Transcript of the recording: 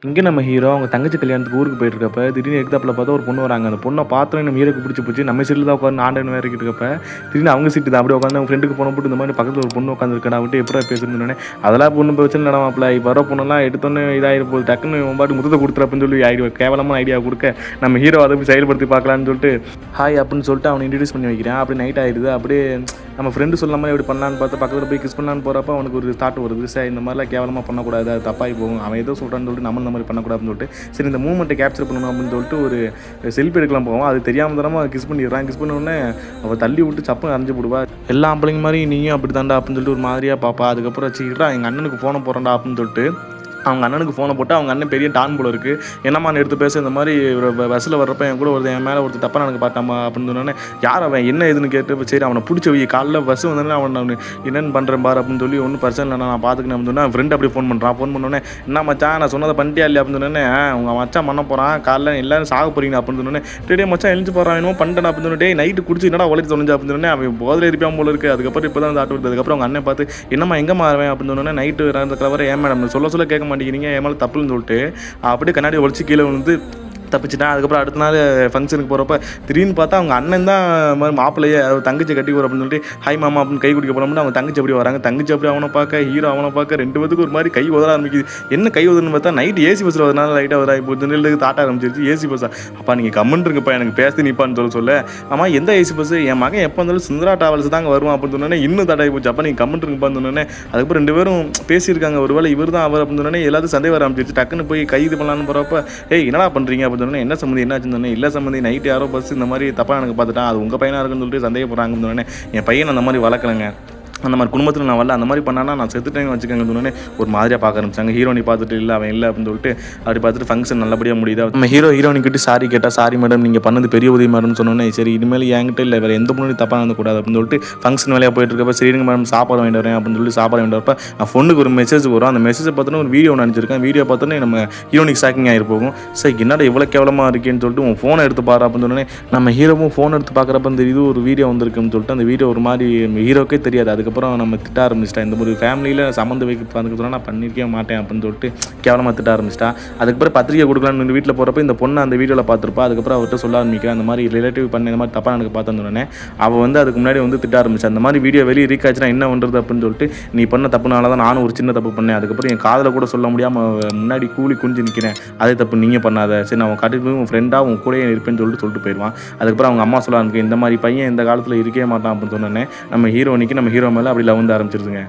இங்கே நம்ம ஹீரோ அவங்க தங்கச்சி கல்யாணத்துக்கு ஊருக்கு போயிட்டுருக்கப்ப திடீர்னு எக்ஸாப்பில் பார்த்தா ஒரு பொண்ணு வராங்க. அந்த பொண்ணை பார்த்தோன்னே நம்ம ஹீரோக்கு பிடிச்சி போச்சு. நம்ம சீட்டில் தான் உட்காந்து ஆண்டவன் வேறு இருக்கப்ப திடீர்னு அவங்க சீட்டு தான் அப்படியே உட்காந்து அவங்க ஃப்ரெண்டுக்கு போன போட்டு இந்த மாதிரி பக்கத்தில் ஒரு பொண்ணு உட்காந்துருக்கா விட்டு எப்படி பேசுறதுன்னு அதெல்லாம் பொண்ணு பிரச்சனை நடமாப்பில் இப்போ வர பொண்ணெல்லாம் எடுத்தோன்னே இதாகிடும் போது டக்குன்னு பாட்டு முத்தத்தை கொடுத்துறப்பன்னு சொல்லி ஐடியா கேவலமான ஐடியா கொடுக்க நம்ம ஹீரோ அதை போய் செயல்படுத்தி பார்க்கலான்னு சொல்லிட்டு ஹாய் அப்படின்னு சொல்லிட்டு அவனை இன்ட்ரடியூஸ் பண்ணி வைக்கிறேன். அப்படி நைட் ஆகிடுது. அப்படியே நம்ம ஃப்ரெண்டு சொல்ல மாதிரி எப்படி பண்ணலான்னு பார்த்து பக்கத்தில் போய் கிஸ் பண்ணலான்னு போகிறப்ப அவனுக்கு ஒரு தாட் வருது. சார் இந்த மாதிரிலாம் கேவலமாக பண்ணக்கூடாது, அது தப்பாகி போகும், அவன் ஏதோ சொல்கிறான்னு சொல்லிட்டு நம்ம இந்த மாதிரி பண்ணக்கூடாதுன்னு சொல்லிட்டு சரி இந்த மூமெண்ட்டை கேப்சர் பண்ணணும் அப்படின்னு சொல்லிட்டு ஒரு செல்ஃபி எடுக்கலாம் போவோம். அது தெரியாமல் தரமாக கிஸ் பண்ணிடுறான். கிஸ் பண்ண அவள் தள்ளி விட்டு சப்புன்னு அரைஞ்சு போடுவா. எல்லா ஆம்பளைங்க மாதிரி நீயும் அப்படி தாண்டா அப்படின்னு சொல்லிட்டு ஒரு மாதிரியாக பார்ப்பா. அதுக்கப்புறம் வச்சுக்கிட்டா எங்கள் அண்ணனுக்கு ஃபோனை போகிறேன்டா அப்படின்னு சொல்லிட்டு அவங்க அண்ணனுக்கு ஃபோனை போட்டு அவங்க அண்ணன் பெரிய டான் போல இருக்குது, என்னம்மான்னு எடுத்து பேச இந்த மாதிரி பஸ்ஸில் வர்றப்ப என் கூட என் மேலே ஒருத்தர் தப்பாக எனக்கு பார்த்தாமா அப்படின்னு சொன்னோன்னே யார் அவன் என்ன எதுன்னு கேட்டு சரி அவனை பிடிச்ச வை காலைல பஸ் வந்தோடனே அவன் நான் என்னென்னு பண்ணுறேன் பாரு அப்படின்னு சொல்லி ஒன்றும் பிரச்சனை இல்லை நான் பார்த்துக்கணும் அப்படின்னு சொன்னால் ஃப்ரெண்ட் அப்படி ஃபோன் பண்ணுறான். ஃபோன் பண்ணோன்னே என்ன மச்சான் நான் சொன்னதை பண்ணிட்டியா இல்லையா அப்படின்னு சொன்னோன்னே உங்கள் மச்சான் பண்ண போகிறான் காலைல எல்லோரும் சாக போகிறீங்க அப்படின்னு சொன்னோன்னே டே மச்சான் எழுந்து போகிறான் என்னமோ பண்ணிட்டேன் அப்படின்னு சொன்னே நைட்டு குடிச்சு என்னடா உழைச்சி சொன்னேன் அப்படின்னு சொன்னேன் அவன் போதில் இருப்பான் போல இருக்குது. அதுக்கப்புறம் இப்போ தான் ஆட்டு வருது. அதுக்கப்புறம் அவங்க அண்ணன் பார்த்து என்னம்மா எங்கே மாறுவேன் அப்படின்னு சொன்னோன்னே நைட்டு அந்த கலவரை ஏன் மேடம் சொல்ல கேட்க மாட்டேங்கிறீங்க ஏன் மேலே தப்புன்னு சொல்லிட்டு அப்படியே கண்ணாடி ஒழிச்சு கீழே வந்து தப்பிச்சிட்டான். அதுக்கப்புறம் அடுத்த நாள் ஃபங்க்ஷனுக்கு போகிறப்ப திடீர்னு பார்த்தா அவங்க அண்ணன் தான் மாதிரி மாப்பிள்ளையே தங்கச்சி கட்டி போகிற அப்படின்னு சொல்லிட்டு ஹாய் மாமா அப்படின்னு கை குடிக்க போனோம்னா அவங்க தங்கச்சி அப்படி வராங்க. தங்கச்சி அப்படி அவனை பார்க்க ஹீரோ அவனை பார்க்க ரெண்டு பேத்துக்கு ஒரு மாதிரி கை உதற ஆரம்பிக்குது. என்ன கை உதறன்னு பார்த்தா நைட் ஏசி பஸ்ஸில் வரதுனால லைட்டாக வர இப்போ திருநெல்வேலிக்கு தாட்ட ஆரம்பிச்சிருச்சு. ஏசி பஸ்ஸா அப்பா நீங்கள் கம்மெண்ட்ருங்கப்பா எனக்கு பேசி நிற்பான்னு சொல்ல ஆமாம் எந்த ஏசி பஸ்ஸு என் மகன் எப்போ இருந்தாலும் சுந்தரா டிராவல்ஸ் தாங்க வருவான் அப்படின்னு சொன்னோன்னே இன்னும் தடாகி போச்சு. அப்போ நீங்கள் கம்மெண்ட்ருங்கப்பான்னு சொன்னோன்னே அதுக்கப்புறம் ரெண்டு பேரும் பேசியிருக்காங்க. ஒருவேளை இவர் தான் அவர் அப்படின்னு சொன்னோன்னே எல்லாத்தையும் சந்தேகம் வர ஆரம்பிச்சிருச்சு. டக்குன்னு போய் கை இது பண்ணலான்னு போகிறப்ப என்னடா பண்ணுறீங்க அப்படின்னு சொன்னோன்னே என்ன சம்மந்தி என்ன இல்லை சம்மந்தி நைட்டு யாரோ பஸ் இந்த மாதிரி தப்பாக எனக்கு பார்த்துட்டான் அது உங்கள் பையனாக இருக்குன்னு சொல்லிட்டு சந்தேகப்படுறாங்கன்னு சொன்னோன்னே என் பையன் அந்த மாதிரி வளர்க்கலைங்க, அந்த மாதிரி குடும்பத்தில் நான் வரல, அந்த மாதிரி பண்ணானா நான் செத்துட்டேன்னு வச்சுக்கோங்க சொன்னோன்னே ஒரு மாதிரியாக பார்க்க ஆரம்பிச்சாங்க. ஹீரோனி பார்த்துட்டு இல்லை அவன் இல்லை அப்படின்னு சொல்லிட்டு அப்படி பார்த்துட்டு ஃபங்க்ஷன் நல்லபடியாக முடியுது. நம்ம ஹீரோனிக்கிட்ட சாரி கேட்டால் சாரி மேடம் நீங்கள் பண்ணது பெரிய உதவி மேடம்னு சொன்னோன்னே சரி இனிமேல் என்கிட்ட இல்லை வேறு எந்த முன்னாடி தப்பாக நடந்துக்கூடாது அப்படின்னு சொல்லிட்டு ஃபங்க்ஷன் வேலையாக போயிட்டு இருக்கப்போ சரிங்க மேடம் சாப்பாடு வாங்கிட்டு வரேன் அப்படின்னு சொல்லி சாப்பாடு வாங்கிட்டு வரப்போ நான் ஃபோனுக்கு ஒரு மெசேஜ் வரும். அந்த மெசேஜை பார்த்தோன்னா ஒரு வீடியோ நினச்சிருக்கேன். வீடியோ பார்த்தோன்னே நம்ம ஹீரோனிக்கு ஷாக்கிங் ஆகிருப்போம். சார் என்னடா இவ்வளோ கேவலமாக இருக்கேன்னு சொல்லிட்டு உன் ஃபோனை எடுத்து பாரு அப்படின்னு சொன்னோன்னே நம்ம ஹீரோவும் ஃபோன் எடுத்து பார்க்குறப்ப அந்த இது ஒரு வீடியோ வந்திருக்குன்னு சொல்லிட்டு அந்த வீடியோ ஒரு மாதிரி ஹீரோக்கே தெரியாது. அதுக்கப்புறம் நம்ம திட்ட ஆரம்பிச்சிட்டா இந்த ஒரு ஃபேமிலியில் சம்மந்த வைக்க சொன்னால் நான் பண்ணியிருக்கே மாட்டேன் அப்படின்னு சொல்லிட்டு கேவலமாக திட்ட ஆரம்பிச்சிட்டா. அதுக்கப்புறம் பத்திரிக்கை கொடுக்கலான்னு வீட்டில் போகிறப்ப இந்த பொண்ணு அந்த வீடியோவில் பார்த்துருப்பா. அதுக்கப்புறம் அவர்கிட்ட சொல்ல ஆரம்பிக்கிறேன் அந்த மாதிரி ரிலேட்டிவ் பண்ண இந்த மாதிரி தப்பாக எனக்கு பார்த்தோன்னே அவள் வந்து அதுக்கு முன்னாடி வந்து திட்ட ஆரம்பிச்சா. அந்த மாதிரி வீடியோ வெளியே ரீக் ஆச்சுன்னா என்ன பண்ணுறது அப்படின்னு சொல்லிட்டு நீ பண்ண தப்புனால தான் நானும் ஒரு சின்ன தப்பு பண்ணேன், அதுக்கப்புறம் என் காதில் கூட சொல்ல முடியாமல் முன்னாடி கூலி குனிஞ்சு நிற்கிறேன், அதே தப்பு நீங்கள் பண்ணாத சரி நான் அவன் கட்டிட்டு போய் உன் ஃப்ரெண்டாக உன் கூட இருப்பேன்னு சொல்லிட்டு போயிடுவான். அதுக்கப்புறம் அவங்க அம்மா சொல்ல ஆரம்பிக்க இந்த மாதிரி பையன் இந்த காலத்தில் இருக்கவே மாட்டான் அப்படின்னு சொன்னோன்னே நம்ம ஹீரோனிக்கு நம்ம ஹீரோ மேலே அப்படி லவ் வந்து ஆரம்பிச்சிருதுங்க.